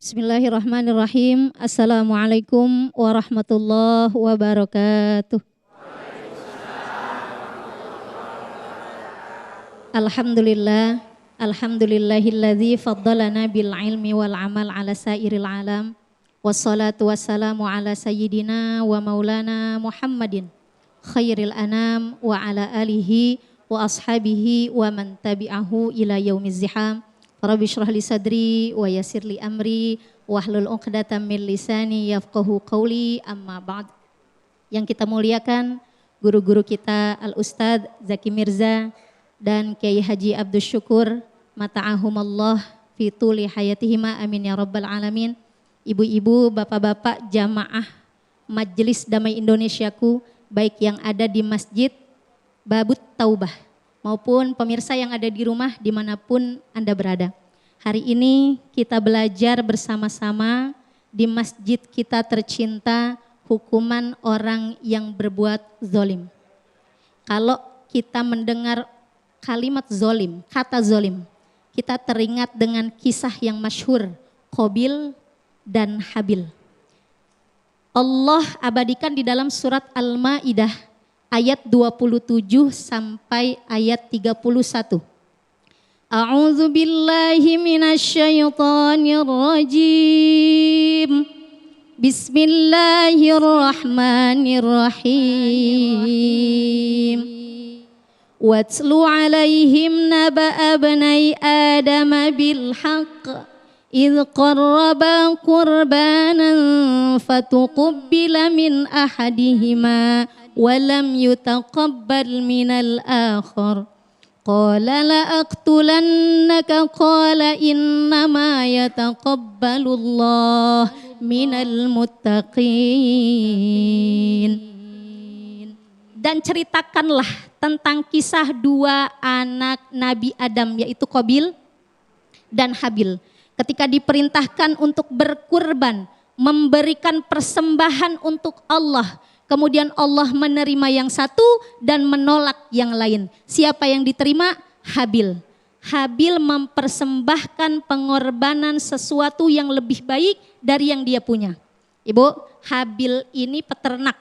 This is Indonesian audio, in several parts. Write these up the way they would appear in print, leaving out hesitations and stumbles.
Bismillahirrahmanirrahim. Assalamualaikum warahmatullahi wabarakatuh. Alhamdulillah, alhamdulillahilladzi faddalana bil ilmi wal amal ala sairil alam. Wassalatu wassalamu ala sayyidina wa maulana Muhammadin khairil anam wa ala alihi wa ashabihi wa man tabi'ahu ila yaumiz ziham. Rabbi shrah li sadri wa yassir li amri wahlul 'uqdatam min lisani yafqahu qawli, amma ba'd. Yang kita muliakan guru-guru kita Al-Ustadz Zaki Mirza dan Kiai Haji Abdus Syukur mata'ahumallah fi tuli hayatihima, amin ya rabbal alamin. Ibu-ibu, bapak-bapak, jamaah Majelis Damai Indonesiaku, baik yang ada di Masjid Babut Taubah maupun pemirsa yang ada di rumah dimanapun Anda berada. Hari ini kita belajar bersama-sama di masjid kita tercinta, hukuman orang yang berbuat zolim. Kalau kita mendengar kalimat zolim, kata zolim, kita teringat dengan kisah yang masyhur, Qabil dan Habil. Allah abadikan di dalam surat Al-Maidah ayat 27 sampai ayat 31. A'udzu billahi minasyaitonir rajim. Bismillahirrahmanirrahim. Watlu 'alaihim naba'a bani Adam bil haqq idh qarraba qurbanan fatuqabbala min ahadihima walam yutaqabbal minal akhar qala la aqtulannaka qala innama yataqabbalullah minal muttaqin. Dan ceritakanlah tentang kisah dua anak Nabi Adam, yaitu Qabil dan Habil, ketika diperintahkan untuk berkurban, memberikan persembahan untuk Allah. Kemudian Allah menerima yang satu dan menolak yang lain. Siapa yang diterima? Habil. Habil mempersembahkan pengorbanan sesuatu yang lebih baik dari yang dia punya. Ibu, Habil ini peternak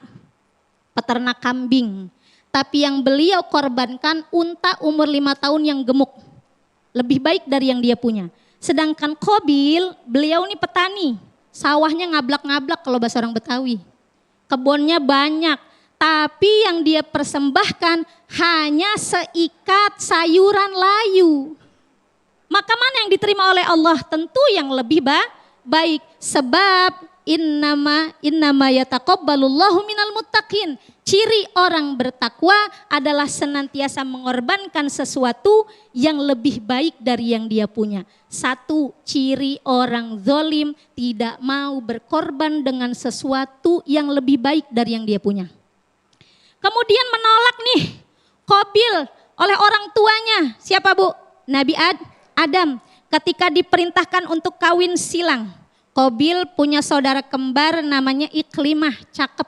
kambing. Tapi yang beliau korbankan unta umur 5 tahun yang gemuk. Lebih baik dari yang dia punya. Sedangkan Qabil, beliau ini petani. Sawahnya ngablak-ngablak kalau bahasa orang Betawi. Kebunnya banyak, tapi yang dia persembahkan hanya seikat sayuran layu. Maka mana yang diterima oleh Allah? Tentu yang lebih baik. Sebab innama yataqabbalullahu minal muttaqin. Ciri orang bertakwa adalah senantiasa mengorbankan sesuatu yang lebih baik dari yang dia punya. Satu, ciri orang zalim tidak mau berkorban dengan sesuatu yang lebih baik dari yang dia punya. Kemudian menolak nih Qabil oleh orang tuanya. Siapa Bu? Nabi Adam. Ketika diperintahkan untuk kawin silang. Qabil punya saudara kembar namanya Iklimah, cakep.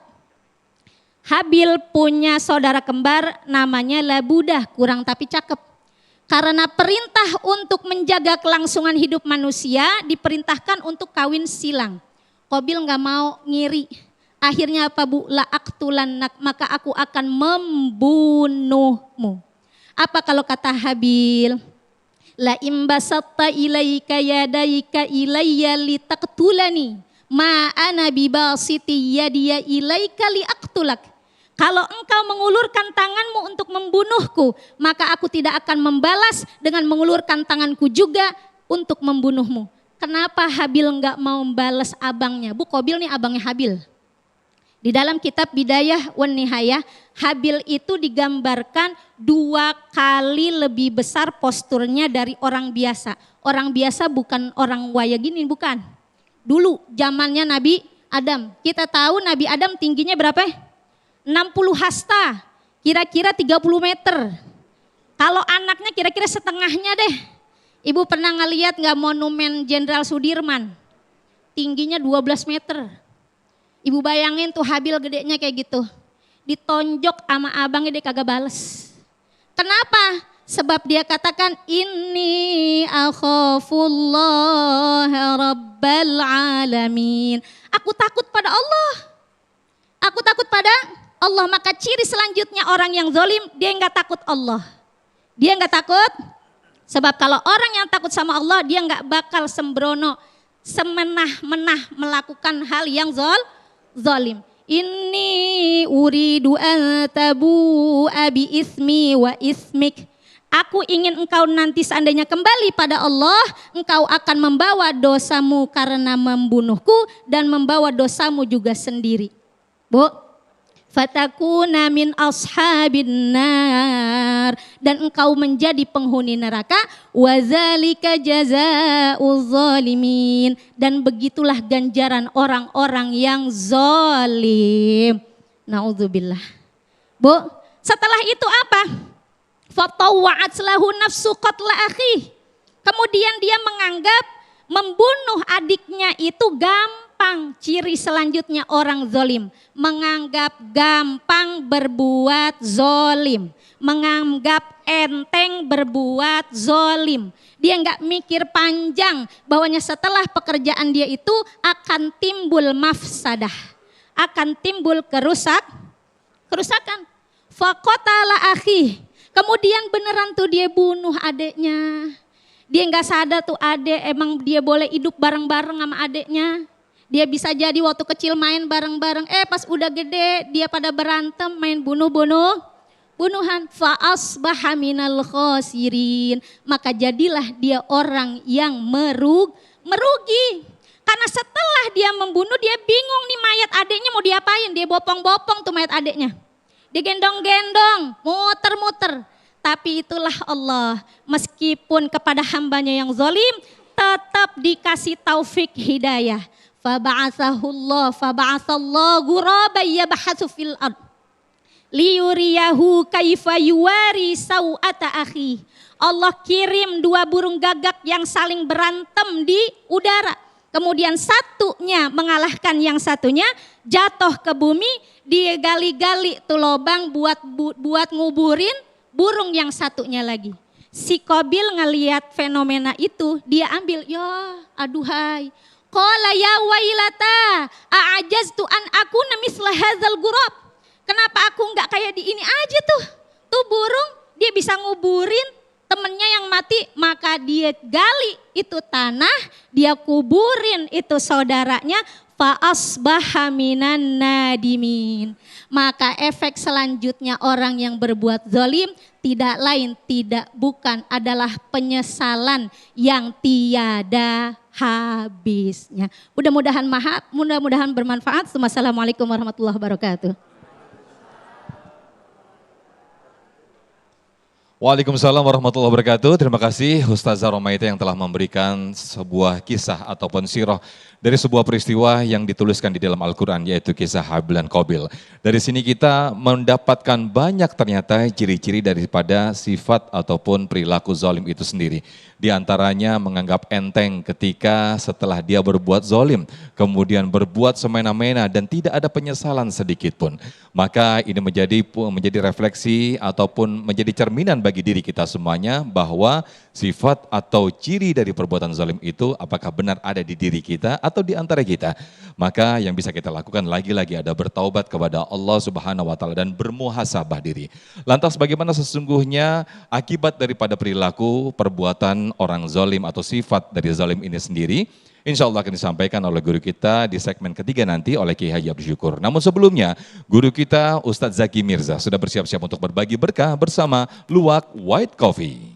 Habil punya saudara kembar namanya Labudah, kurang tapi cakep. Karena perintah untuk menjaga kelangsungan hidup manusia, diperintahkan untuk kawin silang. Qabil gak mau ngiri. Akhirnya apa Bu? La aqtulannak, maka aku akan membunuhmu. Apa kalau kata Habil? La imbasatta ilaika yadaika ilayya litaqtulani ma ana bibasiti yadiya ilaika liaqtulak. Kalau engkau mengulurkan tanganmu untuk membunuhku, maka aku tidak akan membalas dengan mengulurkan tanganku juga untuk membunuhmu. Kenapa Habil enggak mau membalas abangnya? Bu, Qabil nih abangnya Habil. Di dalam kitab Bidayah wan Nihayah, Habil itu digambarkan 2 kali lebih besar posturnya dari orang biasa. Orang biasa bukan orang waya gini, bukan. Dulu zamannya Nabi Adam. Kita tahu Nabi Adam tingginya berapa? 60 hasta, kira-kira 30 meter. Kalau anaknya kira-kira setengahnya deh. Ibu pernah ngeliat gak monumen Jenderal Sudirman? Tingginya 12 meter. Ibu bayangin tuh Habil gedenya kayak gitu. Ditonjok sama abangnya dia kagak bales. Kenapa? Sebab dia katakan inni akhafullah rabbal alamin. Aku takut pada Allah. Aku takut pada Allah. Maka ciri selanjutnya orang yang zalim, dia enggak takut Allah. Dia enggak takut. Sebab kalau orang yang takut sama Allah, dia enggak bakal sembrono, semenah-menah melakukan hal yang zalim. Inni uridu an tabu'a bi ismi wa ismik. Aku ingin engkau nanti seandainya kembali pada Allah, engkau akan membawa dosamu karena membunuhku dan membawa dosamu juga sendiri. Bu, fatakuna min ashabin nar, dan engkau menjadi penghuni neraka, wazalika jazaa'uz zalimin, dan begitulah ganjaran orang-orang yang zalim. Naudzubillah. Bu, setelah itu apa? Fatawwa'at lahu nafsu qatla akhi. Kemudian dia menganggap membunuh adiknya itu gampang. Ciri selanjutnya orang zalim, menganggap gampang berbuat zalim, menganggap enteng berbuat zalim. Dia enggak mikir panjang bahwanya setelah pekerjaan dia itu akan timbul mafsadah, akan timbul kerusakan. Faqatala akhi. Kemudian beneran tuh dia bunuh adeknya. Dia nggak sadar tuh adek emang dia boleh hidup bareng-bareng sama adeknya. Dia bisa jadi waktu kecil main bareng-bareng. Pas udah gede dia pada berantem main bunuhan. Fa'asbaha minal khosirin. Maka jadilah dia orang yang merugi. Karena setelah dia membunuh dia bingung nih mayat adeknya mau diapain. Dia bopong-bopong tuh mayat adeknya. Digendong-gendong, muter-muter. Tapi itulah Allah, meskipun kepada hambanya yang zalim, tetap dikasih taufik hidayah. Faba'athallahu ghuraban yabhatsu fil ard liyuriyahu kaifa yuwari sau'ata akhi. Allah kirim 2 burung gagak yang saling berantem di udara. Kemudian satunya mengalahkan yang satunya, jatuh ke bumi, dia gali-gali tuh lubang buat nguburin burung yang satunya lagi. Si Qabil ngelihat fenomena itu, dia ambil, ya aduhai. Qala ya wailata, a'ajaztu an akuna misla hadzal ghurab. Kenapa aku enggak kayak di ini aja tuh? Tuh burung, dia bisa nguburin temennya yang mati, maka dia gali itu tanah, dia kuburin itu saudaranya, fa'asbaha minan nadimin. Maka efek selanjutnya orang yang berbuat zalim tidak lain tidak bukan adalah penyesalan yang tiada habisnya. Mudah-mudahan bermanfaat. Wassalamualaikum warahmatullahi wabarakatuh. Waalaikumsalam warahmatullahi wabarakatuh. Terima kasih Ustazah Romaita yang telah memberikan sebuah kisah ataupun sirah dari sebuah peristiwa yang dituliskan di dalam Al-Quran, yaitu kisah Habil dan Qabil. Dari sini kita mendapatkan banyak ternyata ciri-ciri daripada sifat ataupun perilaku zalim itu sendiri. Di antaranya menganggap enteng ketika setelah dia berbuat zalim, kemudian berbuat semena-mena dan tidak ada penyesalan sedikit pun. Maka ini menjadi refleksi ataupun menjadi cerminan bagi diri kita semuanya bahwa sifat atau ciri dari perbuatan zalim itu apakah benar ada di diri kita atau di antara kita. Maka yang bisa kita lakukan lagi-lagi ada bertaubat kepada Allah Subhanahu wa taala dan bermuhasabah diri. Lantas bagaimana sesungguhnya akibat daripada perilaku perbuatan orang zalim atau sifat dari zalim ini sendiri? Insya Allah akan disampaikan oleh guru kita di segmen ketiga nanti oleh Kiai Haji Abdul Syukur. Namun sebelumnya guru kita Ustadz Zaki Mirza sudah bersiap-siap untuk berbagi berkah bersama Luwak White Coffee.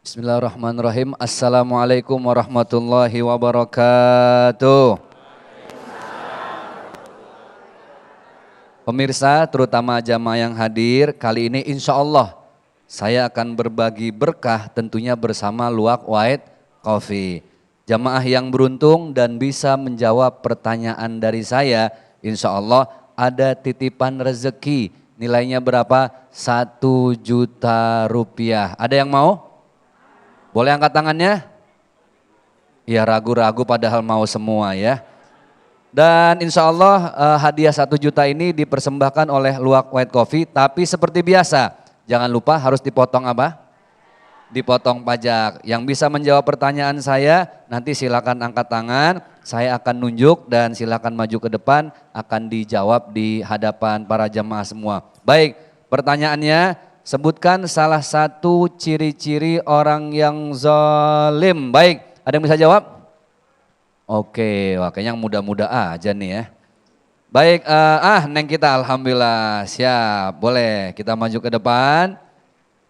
Bismillahirrahmanirrahim. Assalamualaikum warahmatullahi wabarakatuh. Pemirsa, terutama jamaah yang hadir, kali ini insya Allah saya akan berbagi berkah tentunya bersama Luwak White Coffee. Jamaah yang beruntung dan bisa menjawab pertanyaan dari saya, insya Allah ada titipan rezeki. Nilainya berapa? 1 juta rupiah. Ada yang mau? Boleh angkat tangannya? Ya ragu-ragu padahal mau semua ya. Dan insya Allah hadiah 1 juta ini dipersembahkan oleh Luwak White Coffee. Tapi seperti biasa, jangan lupa harus dipotong apa? Dipotong pajak. Yang bisa menjawab pertanyaan saya, nanti silakan angkat tangan. Saya akan nunjuk dan silakan maju ke depan, akan dijawab di hadapan para jamaah semua. Baik, pertanyaannya, sebutkan salah satu ciri-ciri orang yang zalim. Baik, ada yang bisa jawab? Oke, wah kayaknya yang muda-muda aja nih ya. Baik, Neng kita alhamdulillah siap. Boleh kita maju ke depan.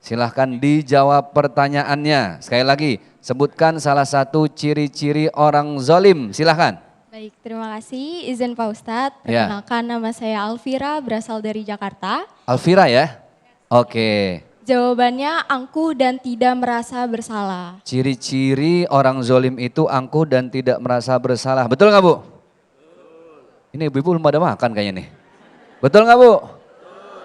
Silahkan dijawab pertanyaannya. Sekali lagi, sebutkan salah satu ciri-ciri orang zalim. Silahkan. Baik, terima kasih. Izin Pak Ustadz, Ya. perkenalkan nama saya Alvira, berasal dari Jakarta. Alvira ya? Oke. Jawabannya angkuh dan tidak merasa bersalah. Ciri-ciri orang zalim itu angkuh dan tidak merasa bersalah. Betul nggak Bu? Ini ibu-ibu belum pada makan kayaknya nih. Betul nggak Bu?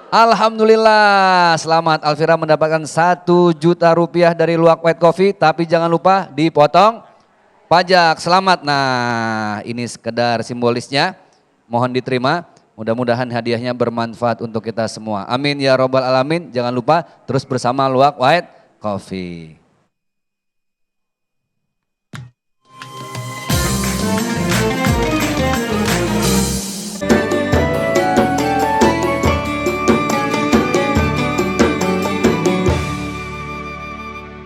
Alhamdulillah, selamat Alvira mendapatkan 1 juta rupiah dari Luwak White Coffee. Tapi jangan lupa dipotong pajak. Selamat. Nah ini sekedar simbolisnya, mohon diterima. Mudah-mudahan hadiahnya bermanfaat untuk kita semua. Amin ya robbal alamin. Jangan lupa terus bersama Luwak White Coffee.